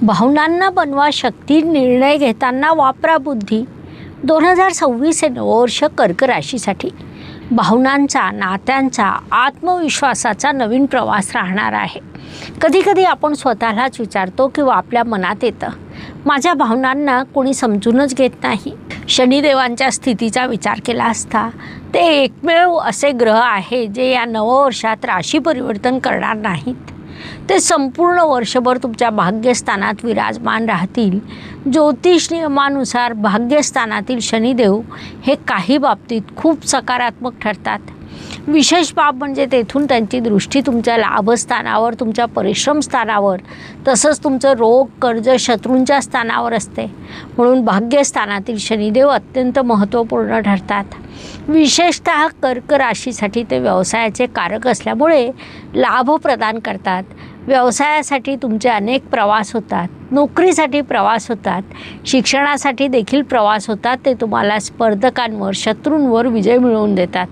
भावनांना बनवा शक्ती, निर्णय घेताना वापरा बुद्धी. 2026 हे नववर्ष कर्क राशीसाठी भावनांचा, नात्यांचा, आत्मविश्वासाचा नवीन प्रवास राहणार आहे. कधीकधी आपण स्वतःलाच विचारतो किंवा आपल्या मनात येतं, माझ्या भावनांना कोणी समजूनच घेत नाही. शनिदेवांच्या स्थितीचा विचार केला असता ते एकमेव असे ग्रह आहे जे या नववर्षात राशी परिवर्तन करणार नाहीत. ते संपूर्ण वर्षभर तुमच्या भाग्यस्थानात विराजमान राहतील. ज्योतिष नियमानुसार भाग्यस्थानातील शनिदेव हे काही बाबतीत खूप सकारात्मक ठरतात. विशेष बाब म्हणजे तेथून त्यांची दृष्टी तुमच्या लाभस्थानावर, तुमच्या परिश्रम स्थानावर, तसंच तुमचं रोग, कर्ज, शत्रूंच्या स्थानावर असते. म्हणून भाग्यस्थानातील शनिदेव अत्यंत महत्त्वपूर्ण ठरतात. विशेषतः कर्क राशीसाठी ते व्यवसायाचे कारक असल्यामुळे लाभ प्रदान करतात. व्यवसायासाठी तुमचे अनेक प्रवास होतात, नोकरीसाठी प्रवास होतात, शिक्षणासाठी देखील प्रवास होतात. ते तुम्हाला स्पर्धकांवर, शत्रूंवर विजय मिळवून देतात.